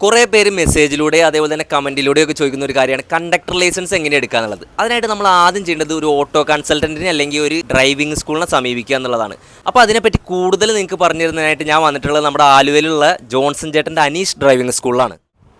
കുറേ പേര് മെസ്സേജിലൂടെ അതേപോലെ തന്നെ കമൻറ്റിലൂടെയൊക്കെ ചോദിക്കുന്ന ഒരു കാര്യമാണ് കണ്ടക്ടർ ലൈസൻസ് എങ്ങനെ എടുക്കുക എന്നുള്ളത്. അതിനായിട്ട് നമ്മൾ ആദ്യം ചെയ്യേണ്ടത് ഒരു ഓട്ടോ കൺസൾട്ടൻറ്റിനെ അല്ലെങ്കിൽ ഒരു ഡ്രൈവിംഗ് സ്കൂളിനെ സമീപിക്കുക എന്നുള്ളതാണ്. അപ്പോൾ അതിനെപ്പറ്റി കൂടുതൽ നിങ്ങൾക്ക് പറഞ്ഞു തരുന്നതിനായിട്ട് ഞാൻ വന്നിട്ടുള്ളത് നമ്മുടെ ആലുവയിലുള്ള ജോൺസൺ ചേട്ടൻ്റെ അനീഷ് ഡ്രൈവിംഗ് സ്കൂളിലാണ്.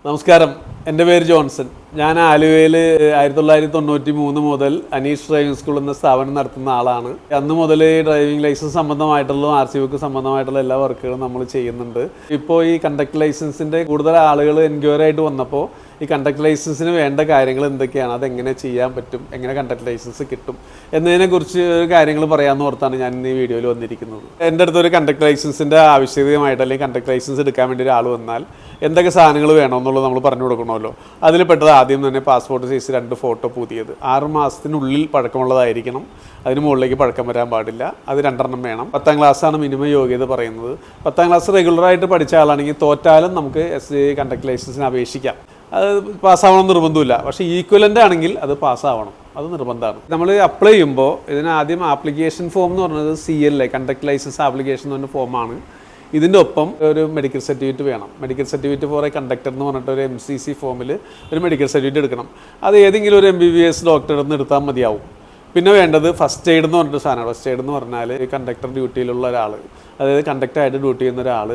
നമസ്കാരം, എൻ്റെ പേര് ജോൺസൺ. ഞാൻ ആലുവയിൽ 1993 മുതൽ അനീഷ് ഡ്രൈവിംഗ് സ്കൂൾ എന്ന സ്ഥാപനം നടത്തുന്ന ആളാണ്. അന്ന് മുതൽ ഡ്രൈവിംഗ് ലൈസൻസ് സംബന്ധമായിട്ടുള്ള RC ബുക്ക് സംബന്ധമായിട്ടുള്ള എല്ലാ വർക്കുകളും നമ്മൾ ചെയ്യുന്നുണ്ട്. ഇപ്പോൾ ഈ കണ്ടക്ടർ ലൈസൻസിൻ്റെ കൂടുതൽ ആളുകൾ എൻക്വയറി ആയിട്ട് വന്നപ്പോൾ ഈ കണ്ടക്ടർ ലൈസൻസിന് വേണ്ട കാര്യങ്ങൾ എന്തൊക്കെയാണ്, അതെങ്ങനെ ചെയ്യാൻ പറ്റും, എങ്ങനെ കണ്ടക്ടർ ലൈസൻസ് കിട്ടും എന്നതിനെക്കുറിച്ച് കാര്യങ്ങൾ പറയാമെന്ന് ഓർത്താണ് ഞാൻ ഈ വീഡിയോയിൽ വന്നിരിക്കുന്നത്. എൻ്റെ അടുത്തൊരു കണ്ടക്ടർ ലൈസൻസിൻ്റെ ആവശ്യകതയുമായിട്ട് അല്ലെങ്കിൽ കണ്ടക്ടർ ലൈസൻസ് എടുക്കാൻ വേണ്ടി ഒരാൾ വന്നാൽ എന്തൊക്കെ സാധനങ്ങൾ വേണമെന്നുള്ളത് നമ്മൾ പറഞ്ഞു കൊടുക്കണമല്ലോ. അതിൽ പെട്ടത് ആദ്യം തന്നെ പാസ്പോർട്ട് സൈസ് 2 ഫോട്ടോ പുതിയത് 6 മാസത്തിനുള്ളിൽ പഴക്കമുള്ളതായിരിക്കണം. അതിന് മുകളിലേക്ക് പഴക്കം വരാൻ പാടില്ല. അത് 2 വേണം. 10ാം ക്ലാസ്സാണ് മിനിമം യോഗ്യത പറയുന്നത്. 10ാം ക്ലാസ് റെഗുലറായിട്ട് പഠിച്ച ആളാണെങ്കിൽ തോറ്റാലും നമുക്ക് കണ്ടക്ടർ ലൈസൻസിന് അപേക്ഷിക്കാം. അത് പാസ്സാവണം നിർബന്ധമില്ല. പക്ഷേ ഈക്വലൻ്റ് ആണെങ്കിൽ അത് പാസ്സാവണം, അത് നിർബന്ധമാണ്. നമ്മൾ അപ്ലൈ ചെയ്യുമ്പോൾ ഇതിന് ആദ്യം ആപ്ലിക്കേഷൻ ഫോം എന്ന് പറഞ്ഞത് CLA കണ്ടക്ടർ ലൈസൻസ് ആപ്ലിക്കേഷൻ എന്ന് പറഞ്ഞ ഫോമാണ്. ഇതിൻ്റെ ഒപ്പം ഒരു മെഡിക്കൽ സർട്ടിഫിക്കറ്റ് വേണം. Medical certificate for a conductor എന്ന് പറഞ്ഞിട്ട് ഒരു MCC ഫോമിൽ ഒരു മെഡിക്കൽ സർട്ടിഫിക്കറ്റ് എടുക്കണം. അത് ഏതെങ്കിലും ഒരു MBBS ഡോക്ടറുടെ നിന്ന് എടുത്താൽ മതിയാവും. പിന്നെ വേണ്ടത് ഫസ്റ്റ് എയ്ഡ് എന്ന് പറഞ്ഞിട്ട് സാധനമാണ്. ഫസ്റ്റ് എയ്ഡ് എന്ന് പറഞ്ഞാൽ കണ്ടക്ടർ ഡ്യൂട്ടിയിലുള്ള ഒരാൾ, അതായത് കണ്ടക്ടറായിട്ട് ഡ്യൂട്ടി ചെയ്യുന്ന ഒരാൾ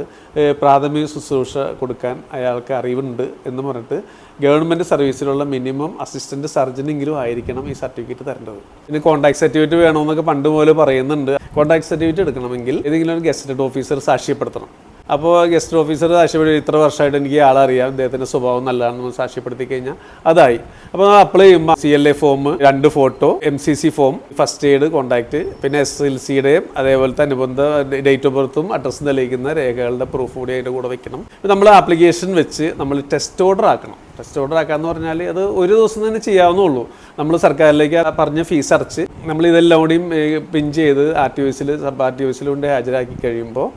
പ്രാഥമിക ശുശ്രൂഷ കൊടുക്കാൻ അയാൾക്ക് അറിവുണ്ട് എന്ന് പറഞ്ഞിട്ട് ഗവൺമെൻറ് സർവീസിലുള്ള മിനിമം അസിസ്റ്റൻറ്റ് സർജനെങ്കിലും ആയിരിക്കണം ഈ സർട്ടിഫിക്കറ്റ് തരേണ്ടത്. പിന്നെ കോൺടാക്ട് സർട്ടിഫിക്കറ്റ് വേണമെന്നൊക്കെ പണ്ട് പോലെ പറയുന്നുണ്ട്. കോൺടാക്ട് സർട്ടിഫിക്കറ്റ് എടുക്കണമെങ്കിൽ ഏതെങ്കിലും ഒരു ഗസറ്റഡ് ഓഫീസർ സാക്ഷ്യപ്പെടുത്തണം. അപ്പോൾ ഗസ്റ്റ് ഓഫീസർ സാക്ഷ്യപ്പെടുത്തി ഇത്ര വർഷമായിട്ട് എനിക്ക് ആളറിയാം, അദ്ദേഹത്തിൻ്റെ സ്വഭാവം നല്ലതാണെന്ന് സാക്ഷ്യപ്പെടുത്തി കഴിഞ്ഞാൽ അതായി. അപ്പോൾ അപ്ലൈ ചെയ്യുമ്പോൾ CLA form 2 photo, MCC form, first aid, contact, പിന്നെ SLCയുടെയും അതേപോലത്തെ അനുബന്ധ ഡേറ്റ് ഓഫ് ബർത്തും അഡ്രസ്സും തെളിയിക്കുന്ന രേഖകളുടെ പ്രൂഫ് കൂടി അതിൻ്റെ കൂടെ വെക്കണം. നമ്മൾ ആപ്ലിക്കേഷൻ വെച്ച് നമ്മൾ ടെസ്റ്റ് ഓർഡർ ആക്കണം. ടെസ്റ്റ് ഓർഡർ ആക്കാന്ന് പറഞ്ഞാൽ അത് ഒരു ദിവസം തന്നെ ചെയ്യാവുന്നുള്ളൂ. നമ്മൾ സർക്കാരിലേക്ക് പറഞ്ഞ ഫീസ് അടച്ച് നമ്മൾ ഇതെല്ലാം കൂടിയും പിൻ ചെയ്ത് RTOസിൽ സബ് RTOസിൽ കൊണ്ട് ഹാജരാക്കി കഴിയുമ്പോൾ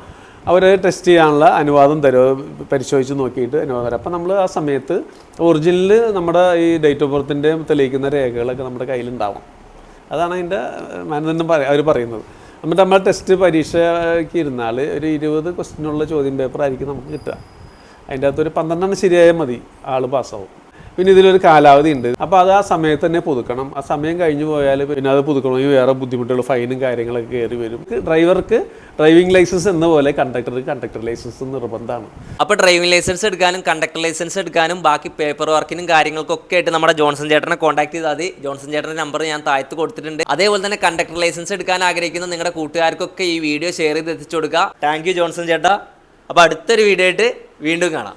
അവർ ടെസ്റ്റ് ചെയ്യാനുള്ള അനുവാദം തരും, പരിശോധിച്ച് നോക്കിയിട്ട് അനുവാദം തരും. അപ്പോൾ നമ്മൾ ആ സമയത്ത് ഒറിജിനൽ നമ്മുടെ ഈ ഡേറ്റ് ഓഫ് ബർത്തിൻ്റെ തെളിയിക്കുന്ന രേഖകളൊക്കെ നമ്മുടെ കയ്യിലുണ്ടാവും. അതാണ് അതിൻ്റെ മാനദണ്ഡം അവർ പറയുന്നത്. എന്നിട്ട് നമ്മൾ ടെസ്റ്റ് പരീക്ഷയ്ക്ക് ഇരുന്നാൽ ഒരു 20 ക്വസ്റ്റ്യനുള്ള ചോദ്യം പേപ്പർ ആയിരിക്കും നമുക്ക് കിട്ടുക. അതിൻ്റെ അകത്തൊരു 12 ശരിയായാൽ മതി, ആൾ പാസ്സാവും. പിന്നെ ഇതിലൊരു കാലാവധി ഉണ്ട്. അപ്പോൾ അത് ആ സമയത്ത് തന്നെ പുതുക്കണം. ആ സമയം കഴിഞ്ഞു പോയാൽ പിന്നെ അത് പുതുക്കണമെങ്കിൽ വേറെ ബുദ്ധിമുട്ടുകൾ, ഫൈനും കാര്യങ്ങളൊക്കെ കയറി വരും. ഡ്രൈവർക്ക് ഡ്രൈവിംഗ് ലൈസൻസ് എന്ന പോലെ കണ്ടക്ടർക്ക് കണ്ടക്ടർ ലൈസൻസ് നിർബന്ധമാണ്. അപ്പോൾ ഡ്രൈവിംഗ് ലൈസൻസ് എടുക്കാനും കണ്ടക്ടർ ലൈസൻസ് എടുക്കാനും ബാക്കി പേപ്പർ വർക്കിനും കാര്യങ്ങൾക്കൊക്കെ ആയിട്ട് നമ്മുടെ ജോൺസൺ ചേട്ടനെ കോൺടാക്ട് ചെയ്താൽ മതി. ജോൺസൺ ചേട്ടൻ്റെ നമ്പർ ഞാൻ താഴത്ത് കൊടുത്തിട്ടുണ്ട്. അതേപോലെ തന്നെ കണ്ടക്ടർ ലൈസൻസ് എടുക്കാൻ ആഗ്രഹിക്കുന്ന നിങ്ങളുടെ കൂട്ടുകാർക്കൊക്കെ ഈ വീഡിയോ ഷെയർ ചെയ്ത് എത്തിച്ചു കൊടുക്കുക. താങ്ക് യു ജോൺസൺ ചേട്ടാ. അപ്പോൾ അടുത്തൊരു വീഡിയോ ആയിട്ട് വീണ്ടും കാണാം.